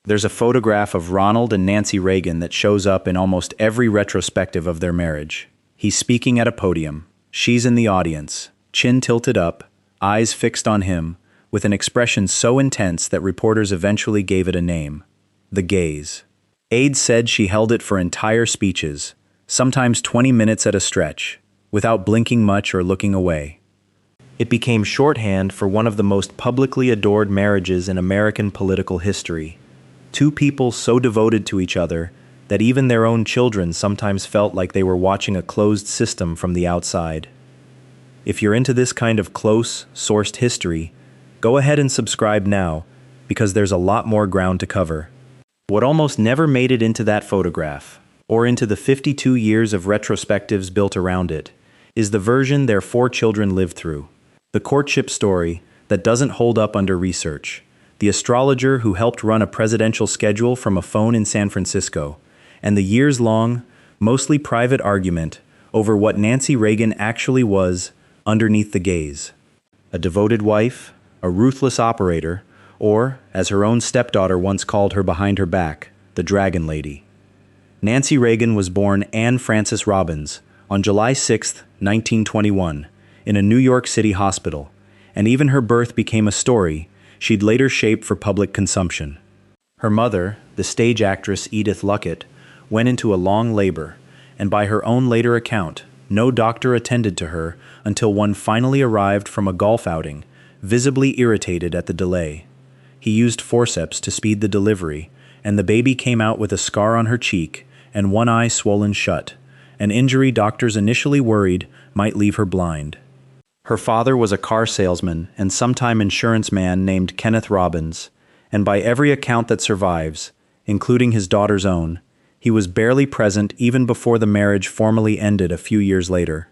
There's a photograph of Ronald and Nancy Reagan that shows up in almost every retrospective of their marriage. He's speaking at a podium. She's in the audience, chin tilted up, eyes fixed on him, with an expression so intense that reporters eventually gave it a name: the gaze. Aides said she held it for entire speeches, sometimes 20 minutes at a stretch, without blinking much or looking away. It became shorthand for one of the most publicly adored marriages in American political history. Two people so devoted to each other that even their own children sometimes felt like they were watching a closed system from the outside. If you're into this kind of close, sourced history, go ahead and subscribe now, because there's a lot more ground to cover. What almost never made it into that photograph, or into the 52 years of retrospectives built around it, is the version their 4 children lived through. The courtship story that doesn't hold up under research. The astrologer who helped run a presidential schedule from a phone in San Francisco, and the years-long, mostly private argument over what Nancy Reagan actually was underneath the gaze. A devoted wife, a ruthless operator, or, as her own stepdaughter once called her behind her back, the Dragon Lady. Nancy Reagan was born Anne Frances Robbins on July 6, 1921, in a New York City hospital, and even her birth became a story she'd later shape for public consumption. Her mother, the stage actress Edith Luckett, went into a long labor, and by her own later account, no doctor attended to her until one finally arrived from a golf outing, visibly irritated at the delay. He used forceps to speed the delivery, and the baby came out with a scar on her cheek and one eye swollen shut, an injury doctors initially worried might leave her blind. Her father was a car salesman and sometime insurance man named Kenneth Robbins, and by every account that survives, including his daughter's own, he was barely present even before the marriage formally ended a few years later.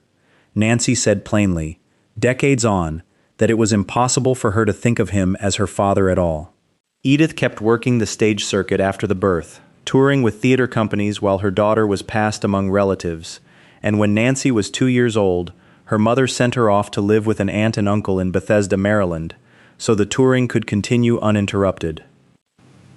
Nancy said plainly, decades on, that it was impossible for her to think of him as her father at all. Edith kept working the stage circuit after the birth, touring with theater companies while her daughter was passed among relatives, and when Nancy was 2 years old, her mother sent her off to live with an aunt and uncle in Bethesda, Maryland, so the touring could continue uninterrupted.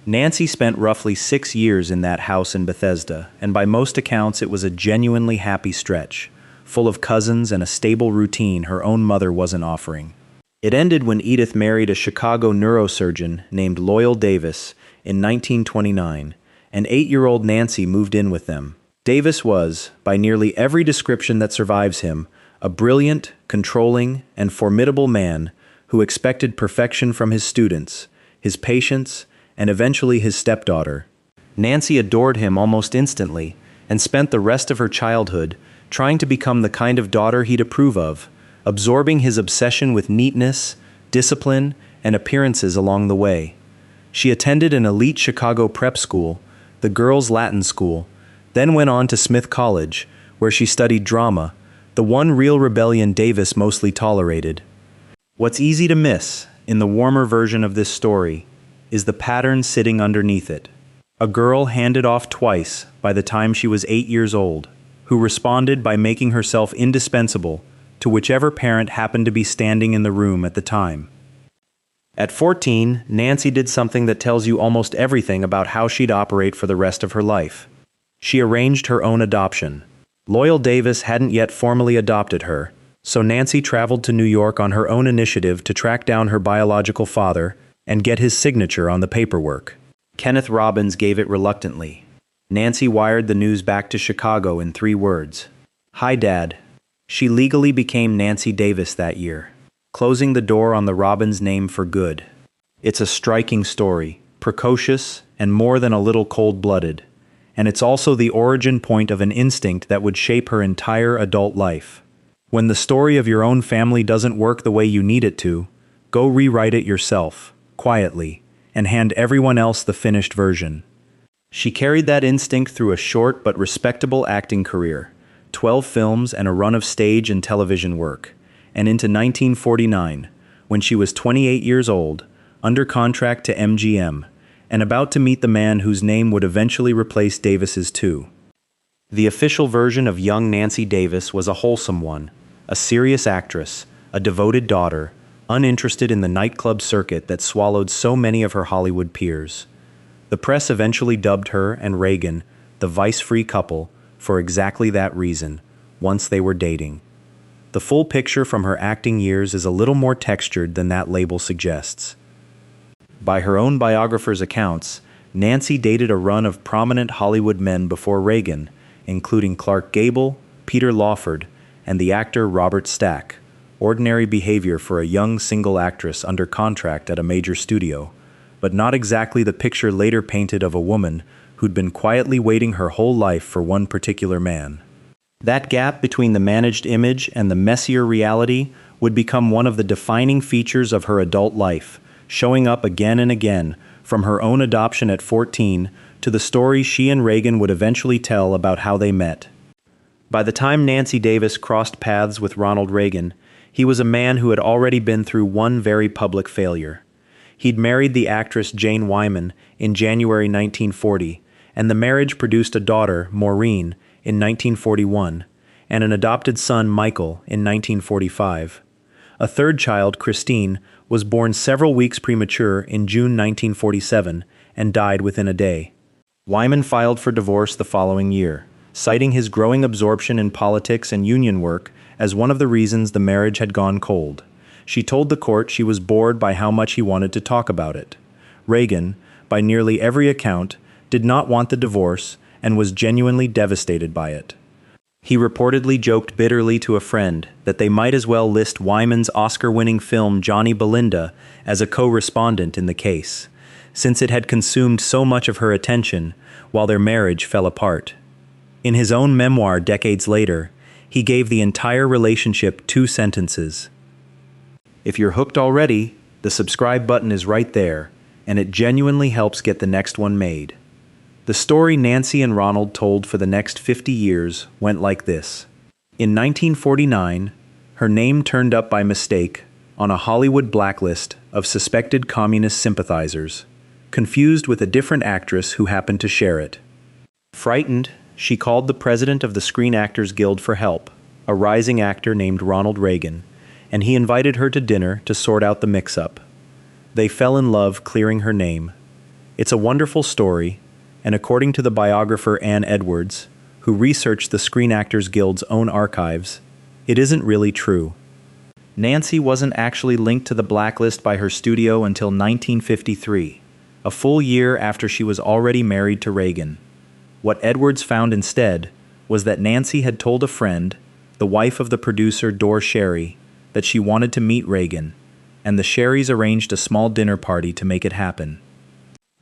Nancy spent roughly 6 years in that house in Bethesda, and by most accounts it was a genuinely happy stretch, full of cousins and a stable routine her own mother wasn't offering. It ended when Edith married a Chicago neurosurgeon named Loyal Davis in 1929, and 8-year-old Nancy moved in with them. Davis was, by nearly every description that survives him, a brilliant, controlling, and formidable man who expected perfection from his students, his patients, and eventually his stepdaughter. Nancy adored him almost instantly and spent the rest of her childhood trying to become the kind of daughter he'd approve of, absorbing his obsession with neatness, discipline, and appearances along the way. She attended an elite Chicago prep school, the Girls' Latin School, then went on to Smith College, where she studied drama, the one real rebellion Davis mostly tolerated. What's easy to miss, in the warmer version of this story, is the pattern sitting underneath it. A girl handed off twice by the time she was 8 years old, who responded by making herself indispensable to whichever parent happened to be standing in the room at the time. At 14, Nancy did something that tells you almost everything about how she'd operate for the rest of her life. She arranged her own adoption. Loyal Davis hadn't yet formally adopted her, so Nancy traveled to New York on her own initiative to track down her biological father and get his signature on the paperwork. Kenneth Robbins gave it reluctantly. Nancy wired the news back to Chicago in 3 words. "Hi, Dad." She legally became Nancy Davis that year, closing the door on the Robbins name for good. It's a striking story, precocious and more than a little cold-blooded, and it's also the origin point of an instinct that would shape her entire adult life. When the story of your own family doesn't work the way you need it to, go rewrite it yourself, quietly, and hand everyone else the finished version. She carried that instinct through a short but respectable acting career, 12 films and a run of stage and television work, and into 1949, when she was 28 years old, under contract to MGM, and about to meet the man whose name would eventually replace Davis's too. The official version of young Nancy Davis was a wholesome one, a serious actress, a devoted daughter, uninterested in the nightclub circuit that swallowed so many of her Hollywood peers. The press eventually dubbed her and Reagan the vice-free couple for exactly that reason, once they were dating. The full picture from her acting years is a little more textured than that label suggests. By her own biographer's accounts, Nancy dated a run of prominent Hollywood men before Reagan, including Clark Gable, Peter Lawford, and the actor Robert Stack. Ordinary behavior for a young single actress under contract at a major studio, but not exactly the picture later painted of a woman who'd been quietly waiting her whole life for one particular man. That gap between the managed image and the messier reality would become one of the defining features of her adult life, showing up again and again, from her own adoption at 14 to the stories she and Reagan would eventually tell about how they met. By the time Nancy Davis crossed paths with Ronald Reagan, he was a man who had already been through one very public failure. He'd married the actress Jane Wyman in January 1940, and the marriage produced a daughter, Maureen, in 1941, and an adopted son, Michael, in 1945. A third child, Christine, was born several weeks premature in June 1947 and died within a day. Wyman filed for divorce the following year, citing his growing absorption in politics and union work as one of the reasons the marriage had gone cold. She told the court she was bored by how much he wanted to talk about it. Reagan, by nearly every account, did not want the divorce and was genuinely devastated by it. He reportedly joked bitterly to a friend that they might as well list Wyman's Oscar-winning film Johnny Belinda as a co-respondent in the case, since it had consumed so much of her attention while their marriage fell apart. In his own memoir decades later, he gave the entire relationship 2 sentences. If you're hooked already, the subscribe button is right there, and it genuinely helps get the next one made. The story Nancy and Ronald told for the next 50 years went like this. In 1949, her name turned up by mistake on a Hollywood blacklist of suspected communist sympathizers, confused with a different actress who happened to share it. Frightened, she called the president of the Screen Actors Guild for help, a rising actor named Ronald Reagan, and he invited her to dinner to sort out the mix-up. They fell in love clearing her name. It's a wonderful story, and according to the biographer Ann Edwards, who researched the Screen Actors Guild's own archives, it isn't really true. Nancy wasn't actually linked to the blacklist by her studio until 1953, a full year after she was already married to Reagan. What Edwards found instead was that Nancy had told a friend, the wife of the producer Dor Sherry, that she wanted to meet Reagan, and the Sherrys arranged a small dinner party to make it happen.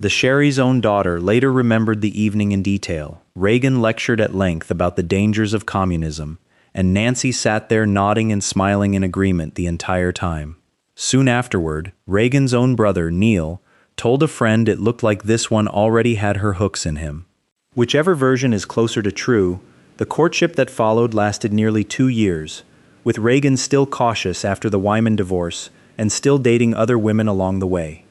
The Sherrys' own daughter later remembered the evening in detail. Reagan lectured at length about the dangers of communism, and Nancy sat there nodding and smiling in agreement the entire time. Soon afterward, Reagan's own brother, Neil, told a friend it looked like this one already had her hooks in him. Whichever version is closer to true, the courtship that followed lasted nearly 2 years, with Reagan still cautious after the Wyman divorce and still dating other women along the way.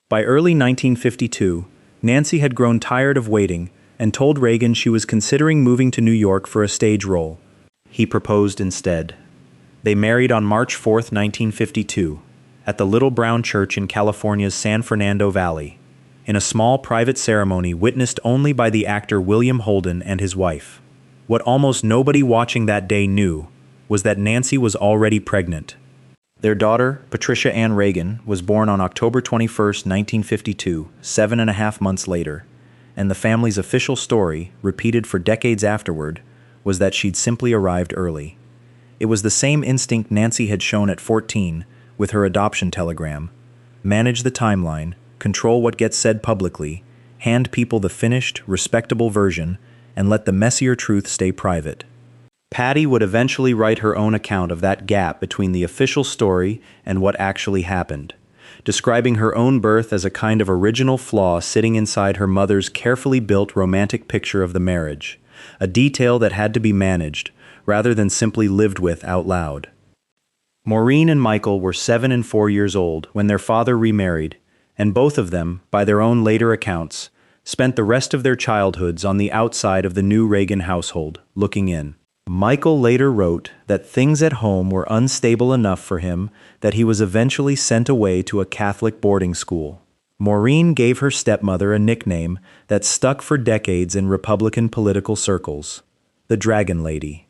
By early 1952, Nancy had grown tired of waiting and told Reagan she was considering moving to New York for a stage role. He proposed instead. They married on March 4, 1952, at the Little Brown Church in California's San Fernando Valley, in a small private ceremony witnessed only by the actor William Holden and his wife. What almost nobody watching that day knew was that Nancy was already pregnant. Their daughter, Patricia Ann Reagan, was born on October 21, 1952, 7.5 months later, and the family's official story, repeated for decades afterward, was that she'd simply arrived early. It was the same instinct Nancy had shown at 14 with her adoption telegram: manage the timeline, control what gets said publicly, hand people the finished, respectable version, and let the messier truth stay private. Patty would eventually write her own account of that gap between the official story and what actually happened, describing her own birth as a kind of original flaw sitting inside her mother's carefully built romantic picture of the marriage, a detail that had to be managed, rather than simply lived with out loud. Maureen and Michael were 7 and 4 years old when their father remarried, and both of them, by their own later accounts, spent the rest of their childhoods on the outside of the new Reagan household, looking in. Michael later wrote that things at home were unstable enough for him that he was eventually sent away to a Catholic boarding school. Maureen gave her stepmother a nickname that stuck for decades in Republican political circles: the Dragon Lady.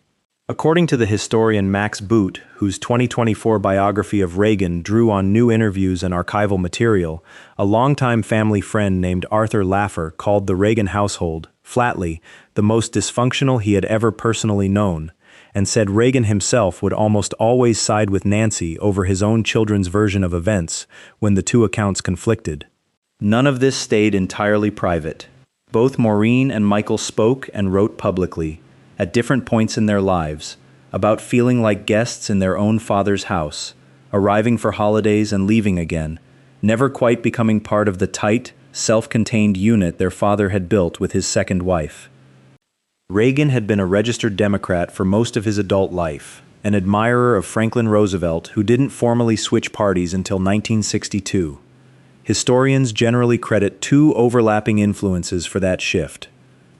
According to the historian Max Boot, whose 2024 biography of Reagan drew on new interviews and archival material, a longtime family friend named Arthur Laffer called the Reagan household, flatly, the most dysfunctional he had ever personally known, and said Reagan himself would almost always side with Nancy over his own children's version of events when the two accounts conflicted. None of this stayed entirely private. Both Maureen and Michael spoke and wrote publicly, at different points in their lives, about feeling like guests in their own father's house, arriving for holidays and leaving again, never quite becoming part of the tight, self-contained unit their father had built with his second wife. Reagan had been a registered Democrat for most of his adult life, an admirer of Franklin Roosevelt who didn't formally switch parties until 1962. Historians generally credit two overlapping influences for that shift: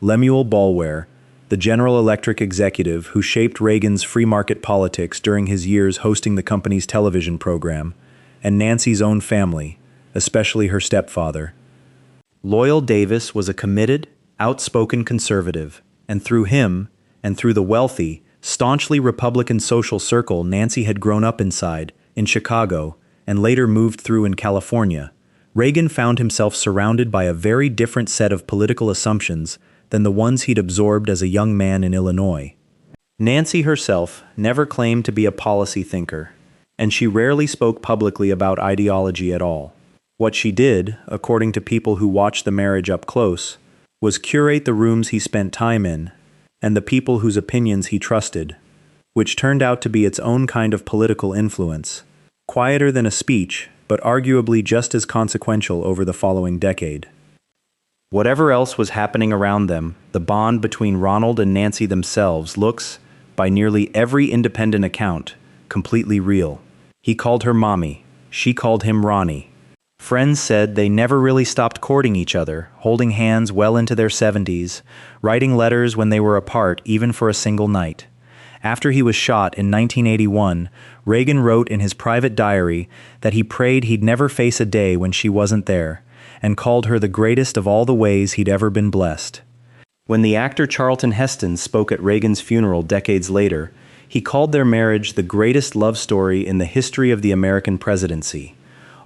Lemuel Boulware, the General Electric executive who shaped Reagan's free market politics during his years hosting the company's television program, and Nancy's own family, especially her stepfather. Loyal Davis was a committed, outspoken conservative, and through him, and through the wealthy, staunchly Republican social circle Nancy had grown up inside, in Chicago, and later moved through in California, Reagan found himself surrounded by a very different set of political assumptions than the ones he'd absorbed as a young man in Illinois. Nancy herself never claimed to be a policy thinker, and she rarely spoke publicly about ideology at all. What she did, according to people who watched the marriage up close, was curate the rooms he spent time in, and the people whose opinions he trusted, which turned out to be its own kind of political influence, quieter than a speech, but arguably just as consequential over the following decade. Whatever else was happening around them, the bond between Ronald and Nancy themselves looks, by nearly every independent account, completely real. He called her Mommy. She called him Ronnie. Friends said they never really stopped courting each other, holding hands well into their 70s, writing letters when they were apart even for a single night. After he was shot in 1981, Reagan wrote in his private diary that he prayed he'd never face a day when she wasn't there, and called her the greatest of all the ways he'd ever been blessed. When the actor Charlton Heston spoke at Reagan's funeral decades later, he called their marriage the greatest love story in the history of the American presidency.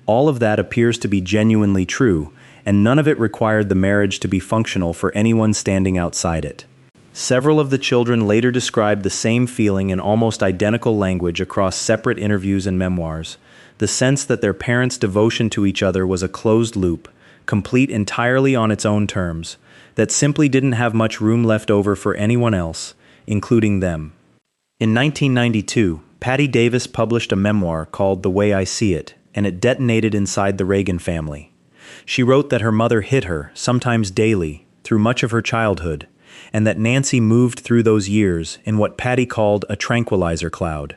All of that appears to be genuinely true, and none of it required the marriage to be functional for anyone standing outside it. Several of the children later described the same feeling in almost identical language across separate interviews and memoirs, the sense that their parents' devotion to each other was a closed loop, complete entirely on its own terms, that simply didn't have much room left over for anyone else, including them. In 1992, Patti Davis published a memoir called The Way I See It, and it detonated inside the Reagan family. She wrote that her mother hit her, sometimes daily, through much of her childhood, and that Nancy moved through those years in what Patti called a tranquilizer cloud,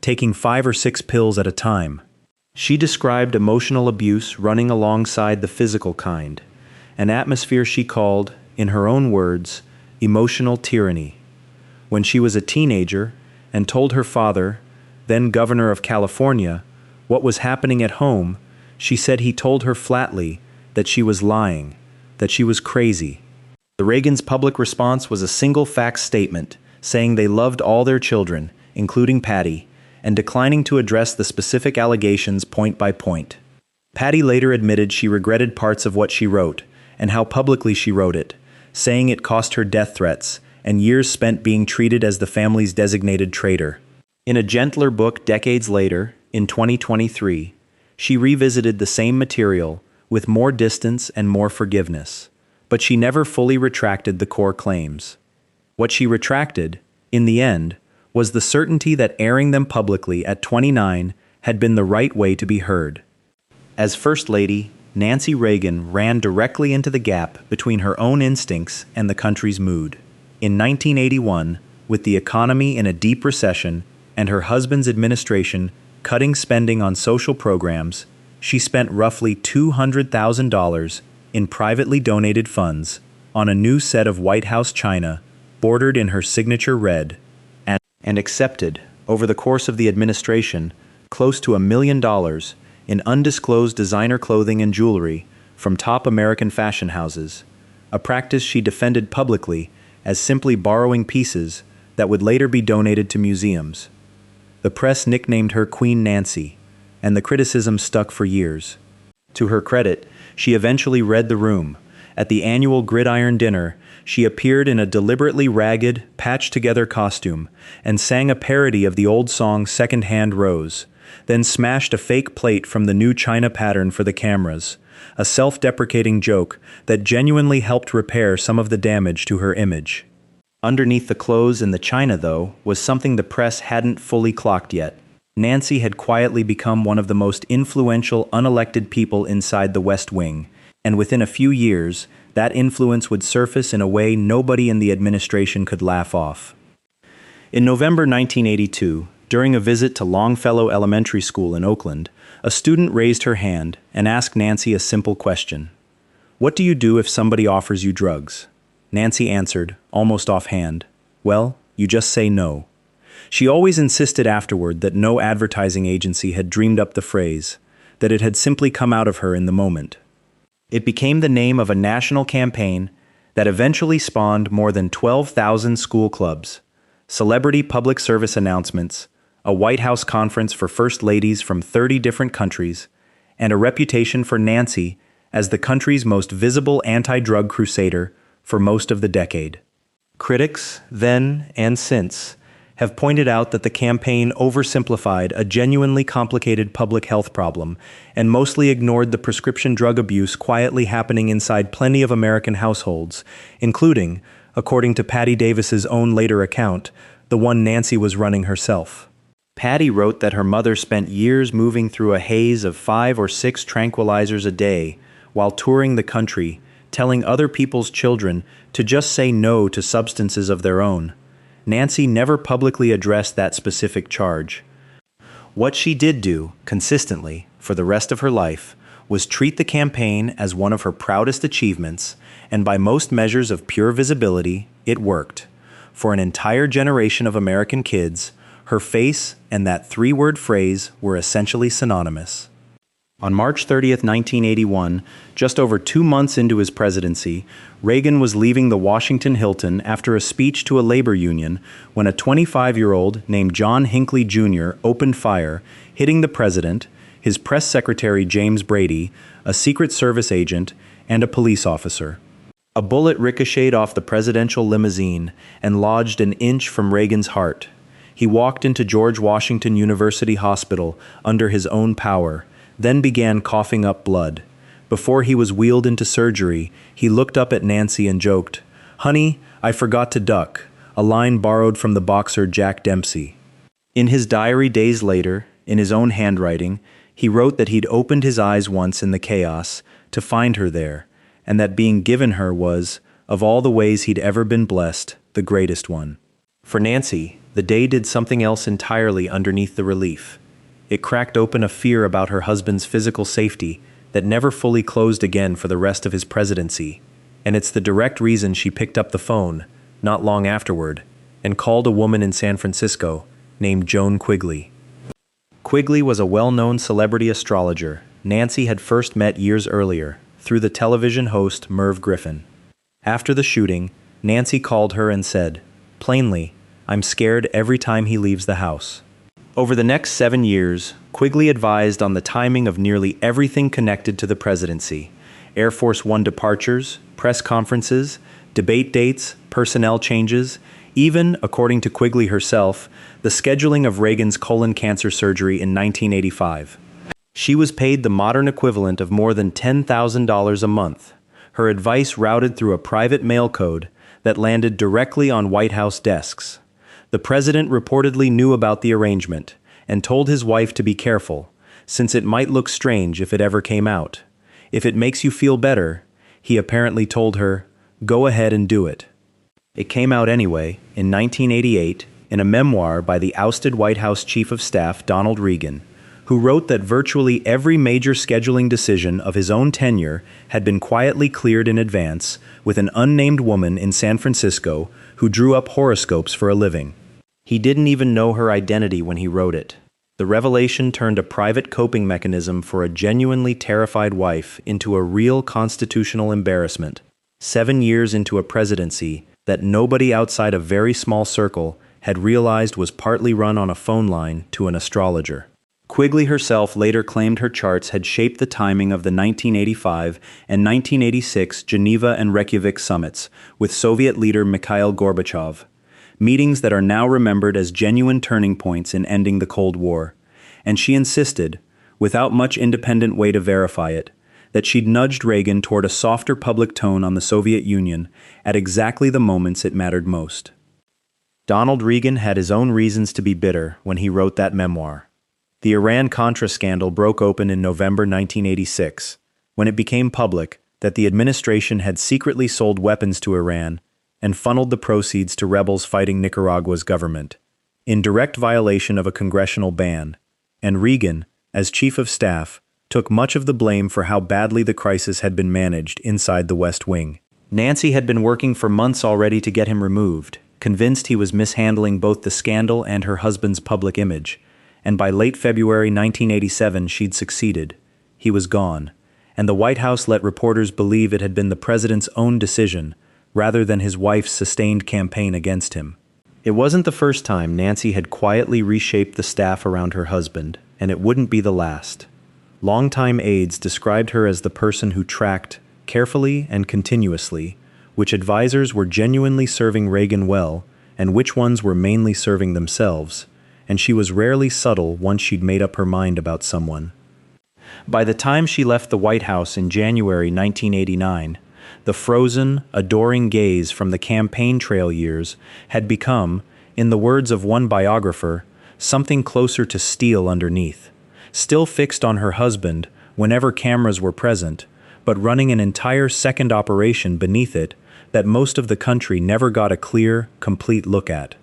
taking 5 or 6 pills at a time. She described emotional abuse running alongside the physical kind, an atmosphere she called, in her own words, emotional tyranny. When she was a teenager and told her father, then governor of California, what was happening at home, she said he told her flatly that she was lying, that she was crazy. The Reagans' public response was a single fact statement, saying they loved all their children, including Patti, and declining to address the specific allegations point by point. Patti later admitted she regretted parts of what she wrote, and how publicly she wrote it, saying it cost her death threats and years spent being treated as the family's designated traitor. In a gentler book decades later, in 2023, she revisited the same material with more distance and more forgiveness, but she never fully retracted the core claims. What she retracted, in the end, was the certainty that airing them publicly at 29 had been the right way to be heard. As First Lady, Nancy Reagan ran directly into the gap between her own instincts and the country's mood. In 1981, with the economy in a deep recession and her husband's administration cutting spending on social programs, she spent roughly $200,000 in privately donated funds on a new set of White House china bordered in her signature red, and accepted, over the course of the administration, close to $1 million in undisclosed designer clothing and jewelry from top American fashion houses, a practice she defended publicly as simply borrowing pieces that would later be donated to museums. The press nicknamed her Queen Nancy, and the criticism stuck for years. To her credit, she eventually read the room. At the annual Gridiron Dinner, she appeared in a deliberately ragged, patched-together costume and sang a parody of the old song Second Hand Rose, then smashed a fake plate from the new china pattern for the cameras, a self-deprecating joke that genuinely helped repair some of the damage to her image. Underneath the clothes and the china, though, was something the press hadn't fully clocked yet. Nancy had quietly become one of the most influential unelected people inside the West Wing, and within a few years, that influence would surface in a way nobody in the administration could laugh off. In November 1982, during a visit to Longfellow Elementary School in Oakland, a student raised her hand and asked Nancy a simple question. "What do you do if somebody offers you drugs?" Nancy answered, almost offhand, "Well, you just say no." She always insisted afterward that no advertising agency had dreamed up the phrase, that it had simply come out of her in the moment. It became the name of a national campaign that eventually spawned more than 12,000 school clubs, celebrity public service announcements, a White House conference for first ladies from 30 different countries, and a reputation for Nancy as the country's most visible anti-drug crusader for most of the decade. Critics, then and since, have pointed out that the campaign oversimplified a genuinely complicated public health problem and mostly ignored the prescription drug abuse quietly happening inside plenty of American households, including, according to Patty Davis's own later account, the one Nancy was running herself. Patty wrote that her mother spent years moving through a haze of 5 or 6 tranquilizers a day while touring the country, telling other people's children to just say no to substances of their own. Nancy never publicly addressed that specific charge. What she did do, consistently, for the rest of her life, was treat the campaign as one of her proudest achievements, and by most measures of pure visibility, it worked. For an entire generation of American kids, her face and that 3-word phrase were essentially synonymous. On March 30th, 1981, just over 2 months into his presidency, Reagan was leaving the Washington Hilton after a speech to a labor union when a 25-year-old named John Hinckley Jr. opened fire, hitting the president, his press secretary James Brady, a Secret Service agent, and a police officer. A bullet ricocheted off the presidential limousine and lodged an inch from Reagan's heart. He walked into George Washington University Hospital under his own power, then began coughing up blood. Before he was wheeled into surgery, he looked up at Nancy and joked, "Honey, I forgot to duck," a line borrowed from the boxer Jack Dempsey. In his diary days later, in his own handwriting, he wrote that he'd opened his eyes once in the chaos to find her there, and that being given her was, of all the ways he'd ever been blessed, the greatest one. For Nancy, the day did something else entirely underneath the relief. It cracked open a fear about her husband's physical safety that never fully closed again for the rest of his presidency, and it's the direct reason she picked up the phone, not long afterward, and called a woman in San Francisco named Joan Quigley. Quigley was a well-known celebrity astrologer Nancy had first met years earlier through the television host Merv Griffin. After the shooting, Nancy called her and said, plainly, "I'm scared every time he leaves the house." Over the next 7 years, Quigley advised on the timing of nearly everything connected to the presidency: Air Force One departures, press conferences, debate dates, personnel changes, even, according to Quigley herself, the scheduling of Reagan's colon cancer surgery in 1985. She was paid the modern equivalent of more than $10,000 a month. Her advice routed through a private mail code that landed directly on White House desks. The president reportedly knew about the arrangement and told his wife to be careful, since it might look strange if it ever came out. If it makes you feel better, he apparently told her, go ahead and do it. It came out anyway, in 1988, in a memoir by the ousted White House Chief of Staff Ronald Reagan, who wrote that virtually every major scheduling decision of his own tenure had been quietly cleared in advance with an unnamed woman in San Francisco who drew up horoscopes for a living. He didn't even know her identity when he wrote it. The revelation turned a private coping mechanism for a genuinely terrified wife into a real constitutional embarrassment. 7 years into a presidency that nobody outside a very small circle had realized was partly run on a phone line to an astrologer. Quigley herself later claimed her charts had shaped the timing of the 1985 and 1986 Geneva and Reykjavik summits with Soviet leader Mikhail Gorbachev, meetings that are now remembered as genuine turning points in ending the Cold War. And she insisted, without much independent way to verify it, that she'd nudged Reagan toward a softer public tone on the Soviet Union at exactly the moments it mattered most. Donald Reagan had his own reasons to be bitter when he wrote that memoir. The Iran-Contra scandal broke open in November 1986, when it became public that the administration had secretly sold weapons to Iran and funneled the proceeds to rebels fighting Nicaragua's government, in direct violation of a congressional ban, and Reagan, as chief of staff, took much of the blame for how badly the crisis had been managed inside the West Wing. Nancy had been working for months already to get him removed, convinced he was mishandling both the scandal and her husband's public image, and by late February 1987 she'd succeeded. He was gone, and the White House let reporters believe it had been the president's own decision, rather than his wife's sustained campaign against him. It wasn't the first time Nancy had quietly reshaped the staff around her husband, and it wouldn't be the last. Longtime aides described her as the person who tracked, carefully and continuously, which advisors were genuinely serving Reagan well, and which ones were mainly serving themselves, and she was rarely subtle once she'd made up her mind about someone. By the time she left the White House in January 1989, the frozen, adoring gaze from the campaign trail years had become, in the words of one biographer, something closer to steel underneath, still fixed on her husband whenever cameras were present, but running an entire second operation beneath it that most of the country never got a clear, complete look at.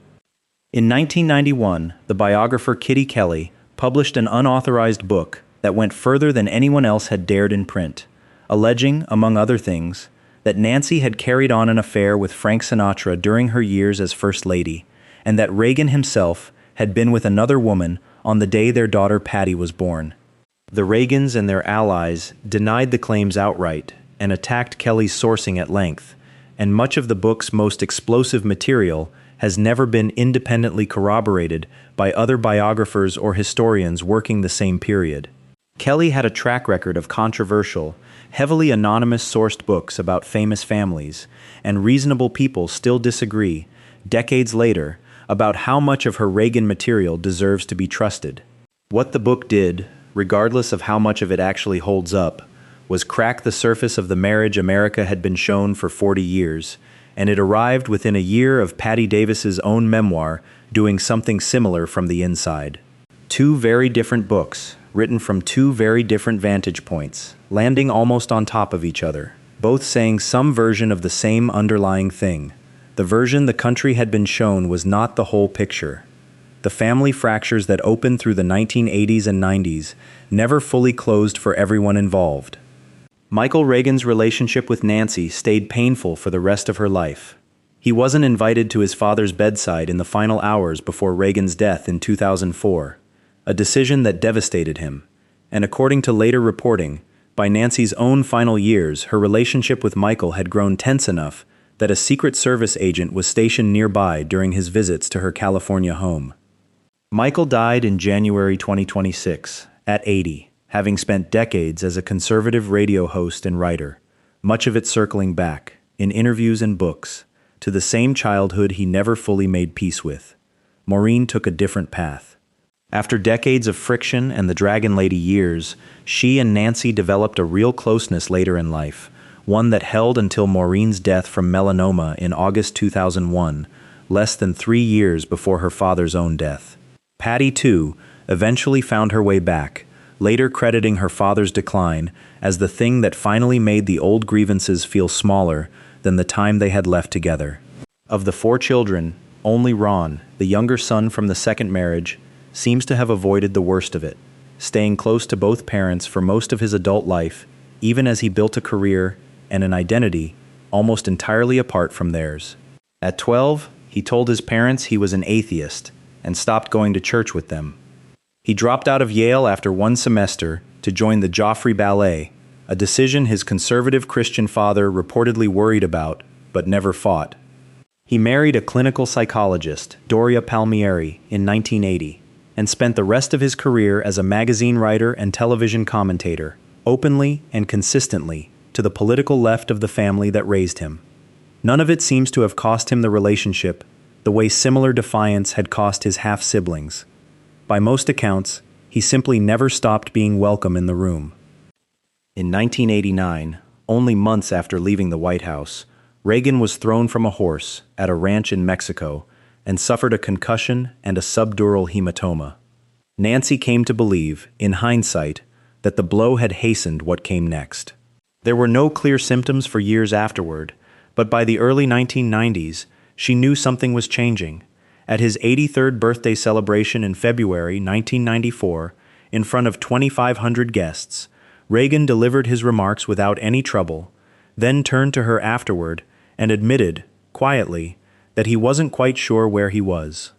In 1991, the biographer Kitty Kelly published an unauthorized book that went further than anyone else had dared in print, alleging, among other things, that Nancy had carried on an affair with Frank Sinatra during her years as First Lady, and that Reagan himself had been with another woman on the day their daughter Patty was born. The Reagans and their allies denied the claims outright and attacked Kelly's sourcing at length, and much of the book's most explosive material has never been independently corroborated by other biographers or historians working the same period. Kelly had a track record of controversial, heavily anonymous-sourced books about famous families, and reasonable people still disagree, decades later, about how much of her Reagan material deserves to be trusted. What the book did, regardless of how much of it actually holds up, was crack the surface of the marriage America had been shown for 40 years, and it arrived within a year of Patti Davis's own memoir doing something similar from the inside. Two very different books, written from two very different vantage points, landing almost on top of each other, both saying some version of the same underlying thing. The version the country had been shown was not the whole picture. The family fractures that opened through the 1980s and 90s never fully closed for everyone involved. Michael Reagan's relationship with Nancy stayed painful for the rest of her life. He wasn't invited to his father's bedside in the final hours before Reagan's death in 2004, a decision that devastated him. And according to later reporting, by Nancy's own final years, her relationship with Michael had grown tense enough that a Secret Service agent was stationed nearby during his visits to her California home. Michael died in January 2026, at 80, having spent decades as a conservative radio host and writer, much of it circling back, in interviews and books, to the same childhood he never fully made peace with. Maureen took a different path. After decades of friction and the Dragon Lady years, she and Nancy developed a real closeness later in life, one that held until Maureen's death from melanoma in August 2001, less than 3 years before her father's own death. Patty, too, eventually found her way back, later crediting her father's decline as the thing that finally made the old grievances feel smaller than the time they had left together. Of the 4 children, only Ron, the younger son from the second marriage, seems to have avoided the worst of it, staying close to both parents for most of his adult life, even as he built a career and an identity almost entirely apart from theirs. At 12, he told his parents he was an atheist and stopped going to church with them. He dropped out of Yale after one semester to join the Joffrey Ballet, a decision his conservative Christian father reportedly worried about, but never fought. He married a clinical psychologist, Doria Palmieri, in 1980, and spent the rest of his career as a magazine writer and television commentator, openly and consistently, to the political left of the family that raised him. None of it seems to have cost him the relationship, the way similar defiance had cost his half-siblings. By most accounts, he simply never stopped being welcome in the room. In 1989, only months after leaving the White House, Reagan was thrown from a horse at a ranch in Mexico and suffered a concussion and a subdural hematoma. Nancy came to believe, in hindsight, that the blow had hastened what came next. There were no clear symptoms for years afterward, but by the early 1990s, she knew something was changing. At his 83rd birthday celebration in February 1994, in front of 2,500 guests, Reagan delivered his remarks without any trouble, then turned to her afterward and admitted, quietly, that he wasn't quite sure where he was.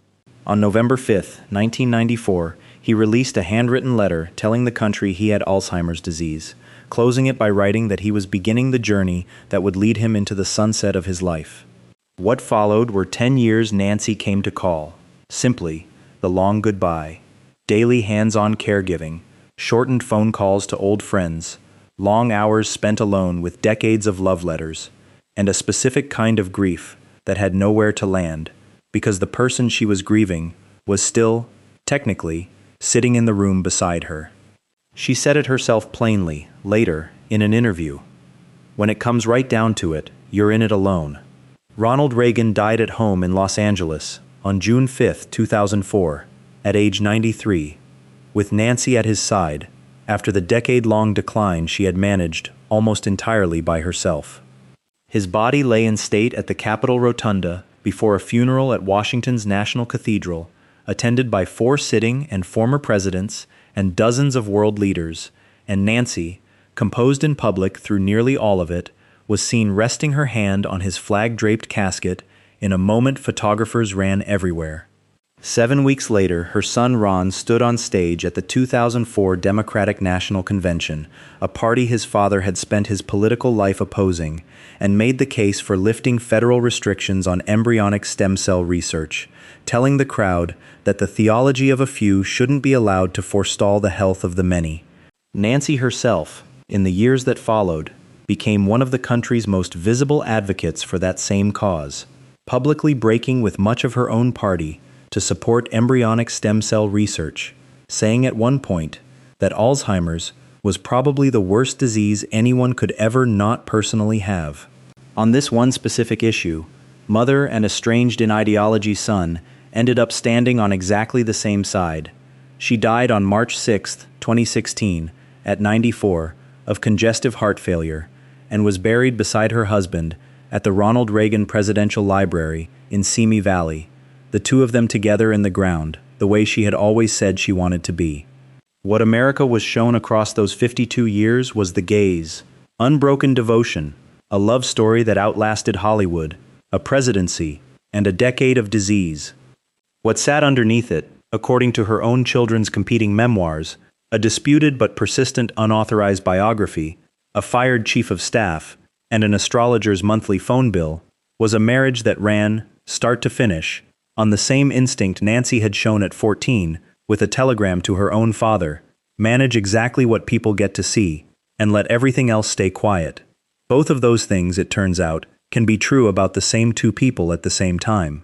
On November 5, 1994, he released a handwritten letter telling the country he had Alzheimer's disease, closing it by writing that he was beginning the journey that would lead him into the sunset of his life. What followed were 10 years Nancy came to call, simply the long goodbye, daily hands-on caregiving, shortened phone calls to old friends, long hours spent alone with decades of love letters, and a specific kind of grief that had nowhere to land, because the person she was grieving was still, technically, sitting in the room beside her. She said it herself plainly, later, in an interview. When it comes right down to it, you're in it alone. Ronald Reagan died at home in Los Angeles on June 5, 2004, at age 93, with Nancy at his side, after the decade-long decline she had managed almost entirely by herself. His body lay in state at the Capitol Rotunda before a funeral at Washington's National Cathedral, attended by 4 sitting and former presidents and dozens of world leaders, and Nancy, composed in public through nearly all of it, was seen resting her hand on his flag-draped casket in a moment photographers ran everywhere. 7 weeks later, her son Ron stood on stage at the 2004 Democratic National Convention, a party his father had spent his political life opposing, and made the case for lifting federal restrictions on embryonic stem cell research, telling the crowd that the theology of a few shouldn't be allowed to forestall the health of the many. Nancy herself, in the years that followed, became one of the country's most visible advocates for that same cause, publicly breaking with much of her own party to support embryonic stem cell research, saying at one point that Alzheimer's was probably the worst disease anyone could ever not personally have. On this one specific issue, mother and estranged in ideology son ended up standing on exactly the same side. She died on March 6, 2016, at 94, of congestive heart failure, and was buried beside her husband at the Ronald Reagan Presidential Library in Simi Valley, the two of them together in the ground, the way she had always said she wanted to be. What America was shown across those 52 years was the gaze, unbroken devotion, a love story that outlasted Hollywood, a presidency, and a decade of disease. What sat underneath it, according to her own children's competing memoirs, a disputed but persistent unauthorized biography, a fired chief of staff, and an astrologer's monthly phone bill, was a marriage that ran, start to finish, on the same instinct Nancy had shown at 14, with a telegram to her own father: manage exactly what people get to see, and let everything else stay quiet. Both of those things, it turns out, can be true about the same two people at the same time.